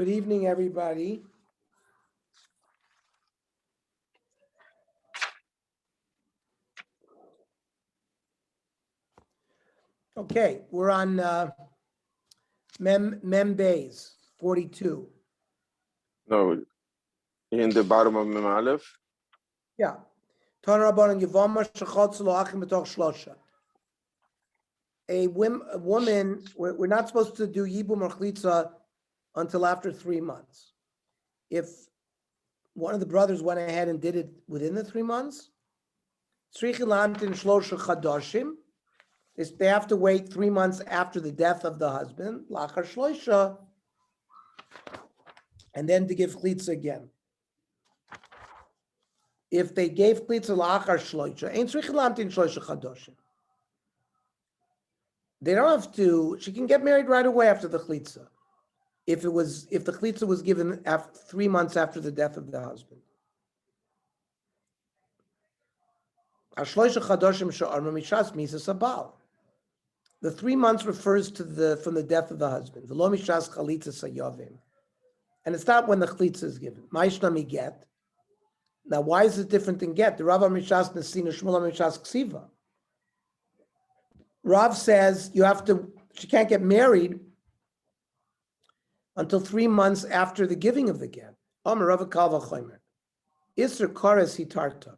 Good evening, everybody. Okay, we're on Mem Bays 42. No, in the bottom of Mem Aleph. Yeah. Tanarabon and Yevamos Shechotz Lo Achim B'toch Shlosha. A woman, we're not supposed to do Yibum or Chlitza until after 3 months. If one of the brothers went ahead and did it within the 3 months, Tzrichim Lamtin Shlosha Chadoshim, they have to wait 3 months after the death of the husband, Lachar Shlosha, and then to give Chlitza again. If they gave Chlitza Lachar Shlosha, Ein Tzrichim Lamtin Shlosha Chadoshim. They don't have to, she can get married right away after the Chlitza. If the Chlitza was given 3 months after the death of the husband. The 3 months refers to from the death of the husband. And it's not when the Chlitza is given. Ma'ishnami get. Now, why is it different than get? The Rav Mishas Nesina Shmuel Mishas Ksiva. Rav says she can't get married until 3 months after the giving of the get. Amar Rav Kalva Chomer. Isser Kores Hitarta.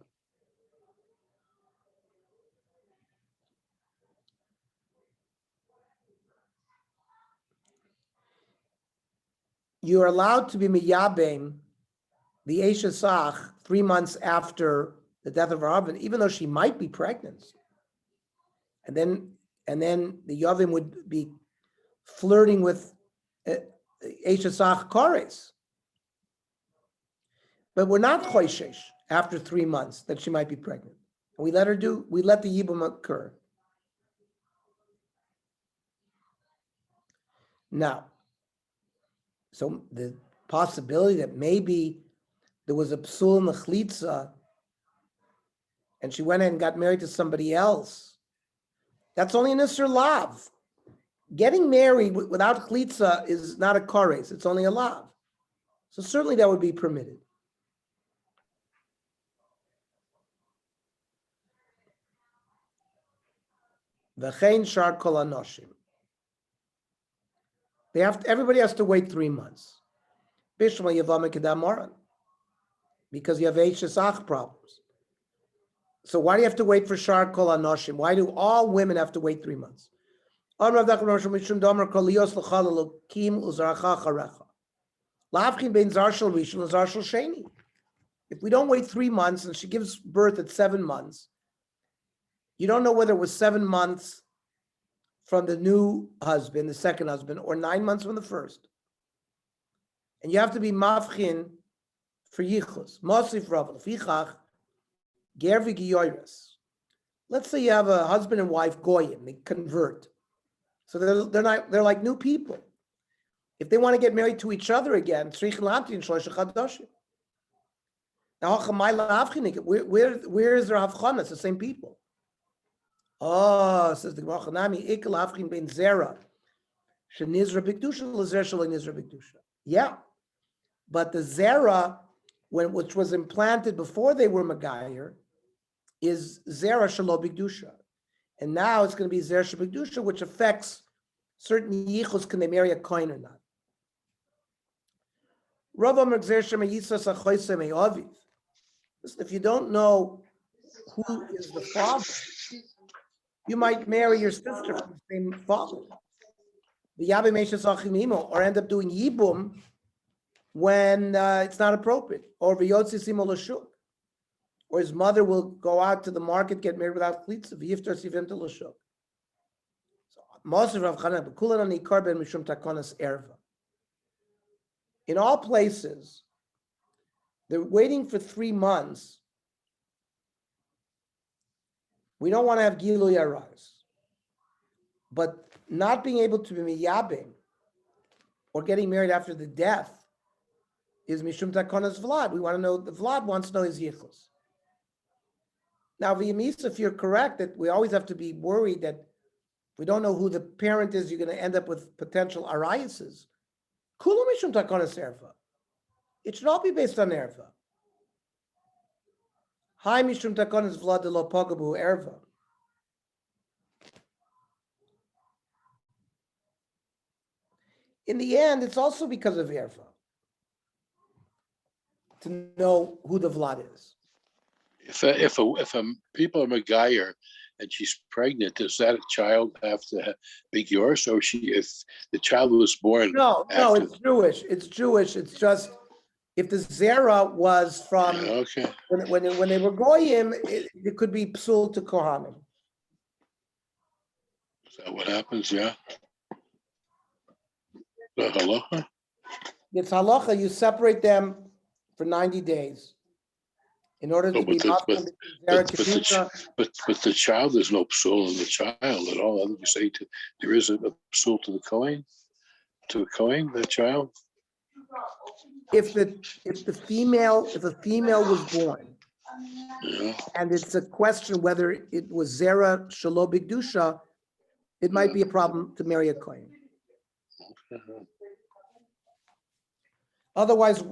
You're allowed to be miyabim the Eisha Sach 3 months after the death of her husband, even though she might be pregnant. And then the Yavim would be flirting with Eisha Sach Kores. But we're not choishesh after 3 months that she might be pregnant. And we let the Yibum occur. Now, so the possibility that maybe there was a psul in the Chlitza and she went in and got married to somebody else, that's only an Isser Lav. Getting married without Chlitza is not a Kores, it's only a Lav. So certainly that would be permitted. V'chein shar kol anoshim. Everybody has to wait 3 months. Bishma Yevama Kedam Moran. Because you have Eishesach problems. So why do you have to wait for Shar Kol Anoshim? Why do all women have to wait 3 months? If we don't wait 3 months and she gives birth at 7 months, you don't know whether it was 7 months from the new husband, the second husband, or 9 months from the first. And you have to be mafchin for yichus. Mosif Rav Fichach Gervi Giyoris. Let's say you have a husband and wife goyim, they convert. So they're like new people. If they want to get married to each other again, now where is their havchana? It's the same people. Oh, says the Gemara Chanami, Ikel Havchin ben Zera, Shenizra Bikdusha, Lazer Shalom Nizra Bikdusha. Yeah, but the Zera, which was implanted before they were Magayer, is Zera Shalom Bikdusha. And now it's going to be Zera Shalom Bikdusha, which affects certain yichus, can they marry a kohen or not. Listen, if you don't know who is the father, you might marry your sister from the same father. Or end up doing yibum when it's not appropriate. Or his mother will go out to the market, get married without chlitza. In all places, they're waiting for 3 months. We don't want to have Gilui Arais. But not being able to be miyabim or getting married after the death is Mishum Takonas Vlad. We want to know, the Vlad wants to know his yichus. Now, V'yamis, if you're correct, that we always have to be worried that if we don't know who the parent is, you're going to end up with potential ariases. Kulu mishum takonas erva. It should all be based on erva. Hi mishum takonas vlad lo pagabu erva. In the end, it's also because of erva to know who the vlad is. If a people are Megayer and she's pregnant, does that child have to be yours, or if the child was born? No, after, it's Jewish. It's Jewish. It's just if the zera was from okay. when they were goyim, it could be psul to kohanim. Is that what happens? Yeah. The halacha? It's halacha. You separate them for 90 days in order to be mafkim zera but the child, there's no psul in the child at all. I think you say there is a psul to the kohen, the child. If a female was born, Yeah. and it's a question whether it was zera shelo b'kedusha, it might be a problem to marry a kohen. Otherwise,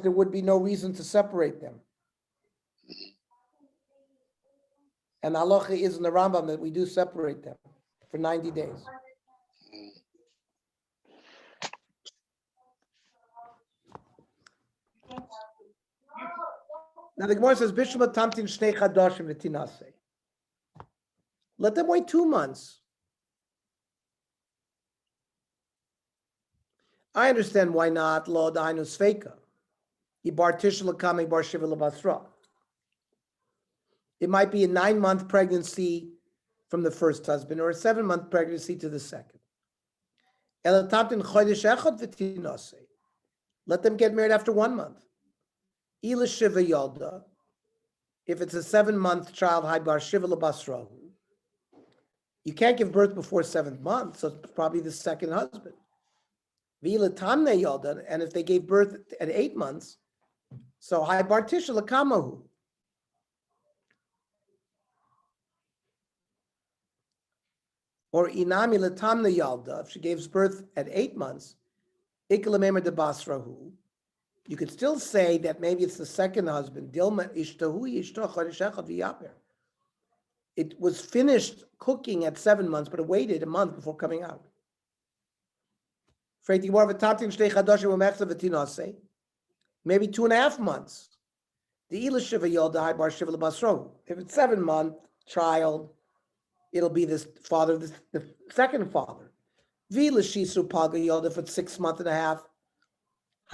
there would be no reason to separate them. And halacha is in the Rambam that we do separate them for 90 days. Now the Gemara says, "Bishma tamtin shnei chadashim v'tinase." Let them wait 2 months. I understand why not. Lo dainu sveika. Ibar tishla kamei bar shiva lebasra. It might be a 9-month pregnancy from the first husband or a 7-month pregnancy to the second. Ela tamtin chodesh echad v'tinase. Let them get married after 1 month. Ila shiva yalda. If it's a 7-month child, hai bar shiva lebasrahu. You can't give birth before 7th month, so it's probably the second husband. V'ila tamne yalda, and if they gave birth at 8 months, so hai bar tisha lekamahu. Or inami letamne yalda, if she gave birth at 8 months, ikalamemer de basrahu. You could still say that maybe it's the second husband. Dilma ishtahu yishtoch chodesh echad v'yaper. It was finished cooking at 7 months, but it waited a month before coming out. Maybe 2.5 months. If it's 7-month child, it'll be this father, the second father. If it's 6 months and a half,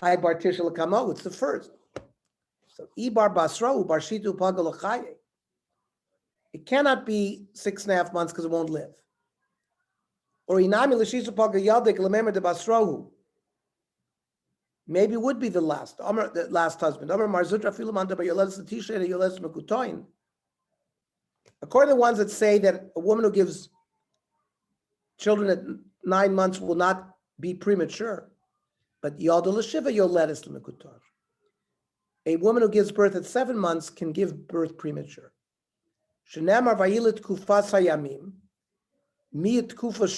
it's the first. So it cannot be 6.5 months because it won't live. Or maybe it would be the last husband. According to the ones that say that a woman who gives children at 9 months will not be premature, but a woman who gives birth at 7 months can give birth premature. Tkufa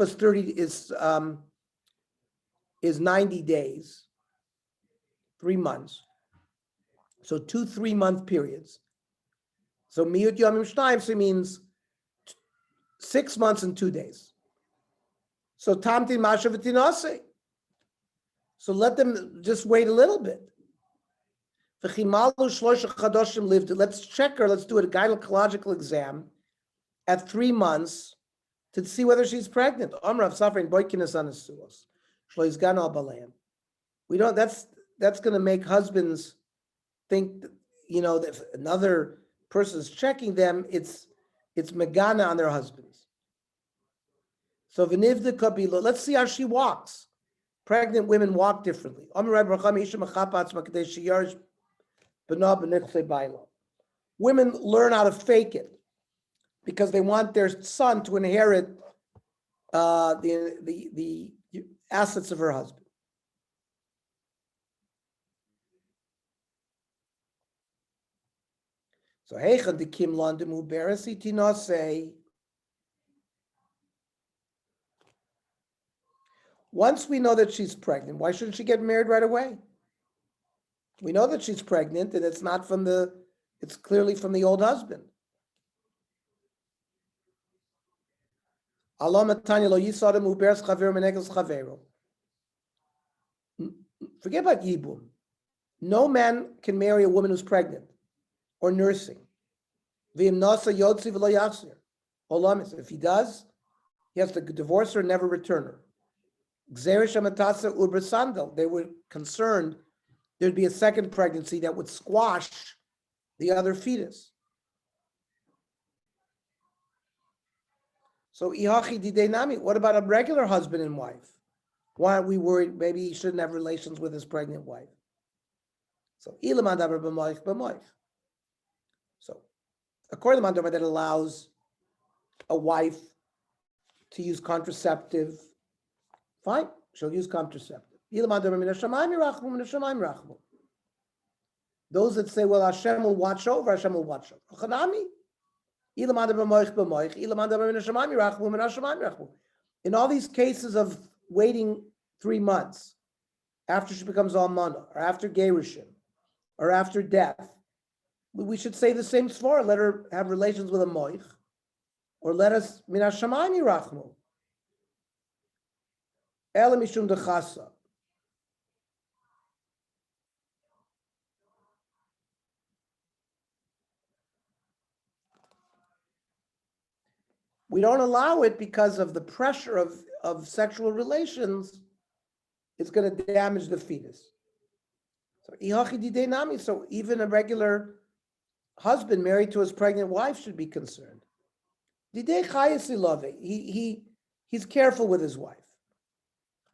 30 is 90 days, 3 months. So 2 3-month periods. So miyut yamim shtayim, so means 6 months and 2 days. So tamtin masha v'tinase. So let them just wait a little bit. Let's check her. Let's do a gynecological exam at 3 months to see whether she's pregnant. We don't. That's going to make husbands think, that if another person's checking them, it's megana on their husbands. So let's see how she walks. Pregnant women walk differently. Women learn how to fake it because they want their son to inherit the assets of her husband. So heichad the kim landem hu beresi tinasei. Once we know that she's pregnant, why shouldn't she get married right away? We know that she's pregnant and it's not from it's clearly from the old husband. Forget about Yibum. No man can marry a woman who's pregnant or nursing. If he does, he has to divorce her and never return her. They were concerned there'd be a second pregnancy that would squash the other fetus. So, what about a regular husband and wife? Why aren't we worried? Maybe he shouldn't have relations with his pregnant wife. So, according to Mandama, that allows a wife to use contraceptive. Fine, she'll use contraceptive. Those that say, well, Hashem will watch over, Hashem will watch over. In all these cases of waiting 3 months after she becomes almana, or after gerushin, or after death, we should say the same svara. Let her have relations with a moich, or let us min hashamayim yirachmu. Ela mishum dechasa. We don't allow it because of the pressure of sexual relations. It's going to damage the fetus. So even a regular husband married to his pregnant wife should be concerned. He's careful with his wife.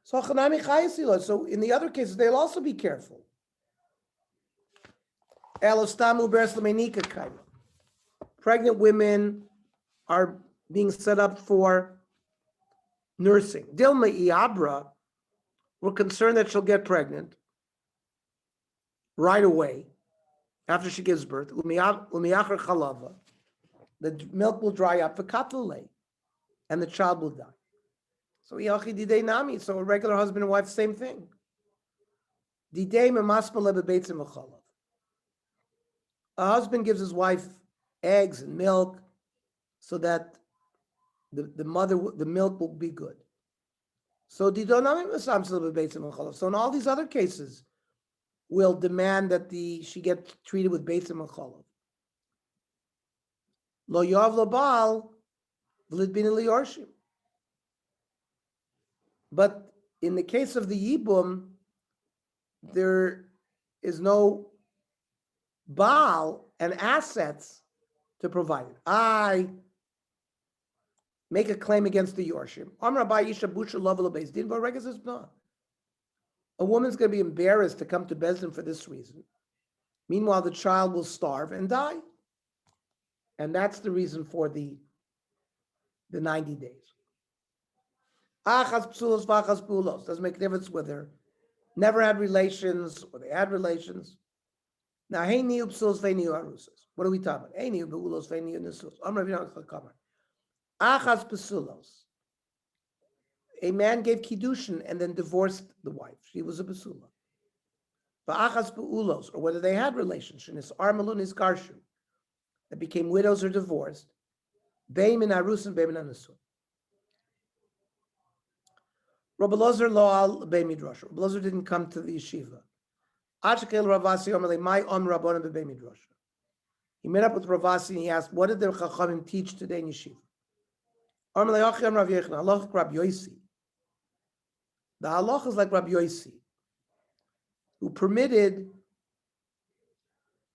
So in the other cases, they'll also be careful. Pregnant women are being set up for nursing. Dilma Iabra, we're concerned that she'll get pregnant right away after she gives birth. Umiyachar chalava, the milk will dry up, and the child will die. So so a regular husband and wife, same thing. A husband gives his wife eggs and milk so that the milk will be good. So in all these other cases, we'll demand that she get treated with beitzim and chalav. Lo yav lo baal v'litbin liyorshim. But in the case of the yibum, there is no baal and assets to provide it. I make a claim against the yorshim. A woman's going to be embarrassed to come to Bezdin for this reason. Meanwhile, the child will starve and die. And that's the reason for the 90 days. Achas psulos v'achas pulos. Doesn't make a difference whether never had relations or they had relations. Now, hey niu psulos ve'niu arusas. What are we talking about? Hey niu beulos ve'niu nisus. Achas psulos. A man gave kiddushin and then divorced the wife. She was a basula. V'achas peulos, or whether they had relations, armalun is garshu, that became widows or divorced. Beim in arusin, beim in anusun. Rabbi Lozer lo al beim midrash. Rabbi Lozer didn't come to the yeshiva. Achakel Ravasi omerle my om rabbanim beim midrash. He met up with Ravasi and he asked, "What did the Chachamim teach today in yeshiva?" Omerle achim Rav Yechon, halach Rabbi Yosi. The halach is like Rabbi Yosi, who permitted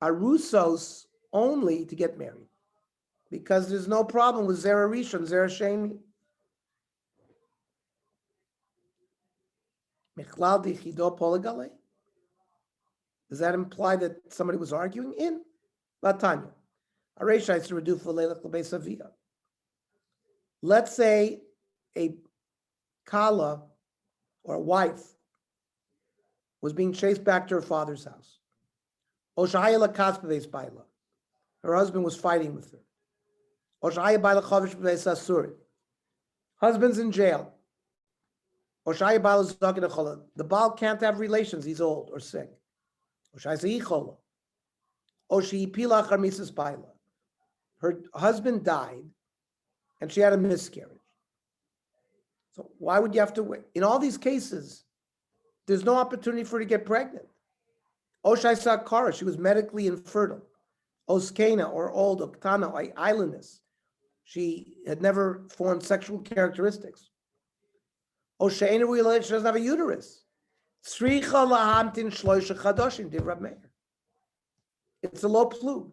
arusos only to get married, because there's no problem with zera rishon, zera sheni. Michlal dichido poligale. Does that imply that somebody was arguing in Latanya? Areishai redu for savia. Let's say a kala or a wife was being chased back to her father's house. Her husband was fighting with her. Husband's in jail. The Baal can't have relations, he's old or sick. Her husband died and she had a miscarriage. So why would you have to wait? In all these cases, there's no opportunity for her to get pregnant. Oshai Kara, she was medically infertile. Oskena, or old, Oktana, or islandess. She had never formed sexual characteristics. Oshaina, she doesn't have a uterus. Tzricha lahamtin shloisha chadoshim, did Rab Meir. It's a low plug.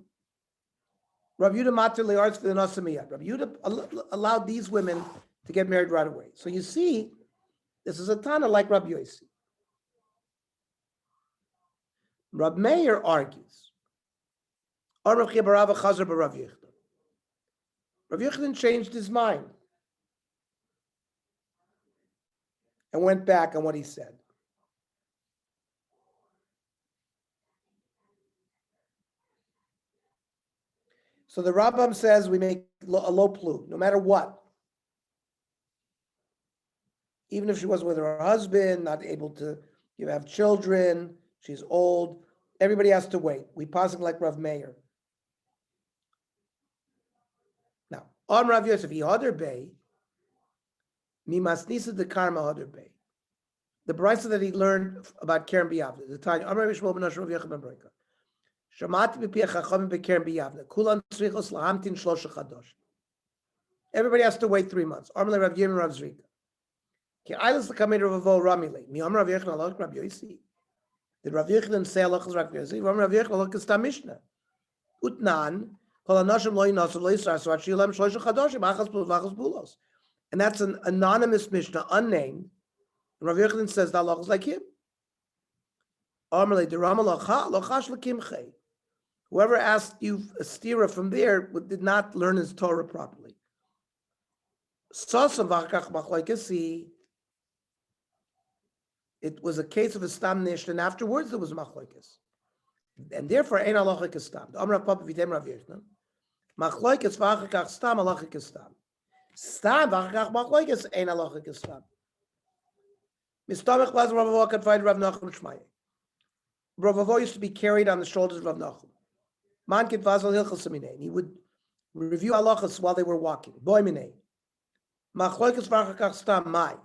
Rav Yehuda matir le'arz v'nasamiyat. Rav Yehuda allowed these women to get married right away. So you see, this is a Tana like Rav Yossi. Rab Meir argues. Rav Yochanan changed his mind and went back on what he said. So the Rambam says we make a low plug, no matter what. Even if she wasn't with her husband, not able to have children, she's old, everybody has to wait. We pass it like Rav Meir. Now, on Rav Yosef, he Hadar Bey, Mimasnisa de Karma Hadar Bey. The brisa that he learned about Keren B'Yavna, the time, Amar Yishmael ben Rav Yechon ben Breka. Shamati b'pi hachachamim b'Keren B'Yavna. Kulan tzrichos lahamtin shlosha chadosh. Everybody has to wait 3 months. Amar Rav Yim Rav Zrika. Ki ailas l'kamei Rav Avo Ramile. Mi Amar Rav Yechon alach Rav Yossi. Did Rav Yechon say alachas Rav Yossi? Amar Rav Yechon alachas ta Mishnah. Utnan kol anashim lo yinasu lo yisar so achilam shlosha chadoshim achas bulos. And that's an anonymous Mishnah, unnamed. Rav Yochanan says that Allah is like him. Whoever asked you a stira from there did not learn his Torah properly. It was a case of a stam nish, and afterwards there was a machlokes. And therefore, ein halacha stam. The Amar Papa Vitem Rav Yochanan. Machlokes v'achakach stam halacha stam. Stam v'achakach machlokes ein halacha stam. Mistamech was Rav Avo could find Rav Nachum Shmaya. Rav Avo used to be carried on the shoulders of Rav Nachum. Man kid vazal hilchos minei. He would review halachas while they were walking. Boy minei. Machlokes v'achakach stam mai.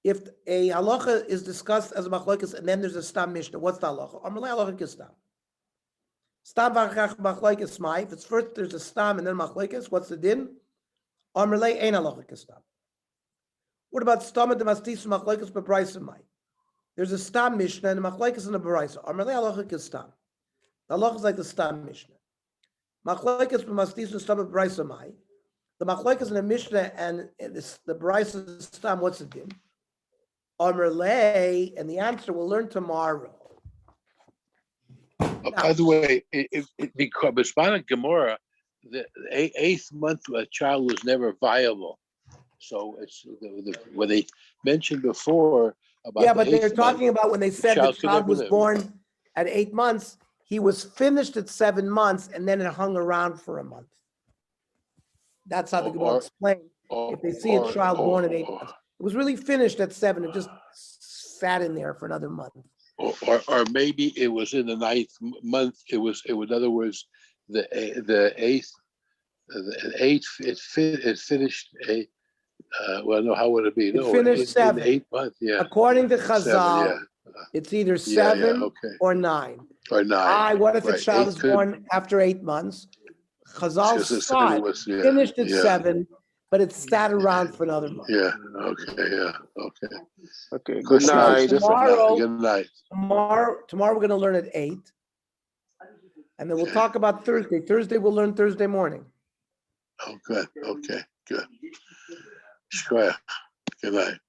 If a halacha is discussed as a machlokes and then there's a stam mishnah, what's the halacha? Amalei halacha stam. Stam v'achakach machlokes mai. If it's first there's a stam and then machlokes, what's the din? Amalei ein halacha stam. What about stam de mastis machlokes bebraisa mai? There's a stam mishnah and a machlokes and a beraisa. Amalei halacha stam. The halacha is like the stam mishnah. Machlokes bemastis and stam bebraisa mai. The machlokes and the mishnah and the beraisa stam. What's the din? Amalei, and the answer we'll learn tomorrow. By the way, because Bishman Gemara, the 8th month a child was never viable. So it's when they mentioned before about but they're talking about when they said the child was born at 8 months, he was finished at 7 months, and then it hung around for a month. That's how the Gemara explained. If they see a child born at 8 months, it was really finished at 7. It just sat in there for another month. Or maybe it was in the 9th month. It was in other words the 8th. It finished a. Well, no, how would it be? No, finished 7. 8 months, yeah. According to Chazal, it's either 7 or 9. Or 9. What if the child is born after 8 months? Chazal finished at 7, but it sat around for another month. Yeah. Okay. Okay. Good night. Good night. Tomorrow we're going to learn at 8, and then we'll talk about Thursday. Thursday we'll learn Thursday morning. Oh, good. Okay. Good. Shkoyach. Good night.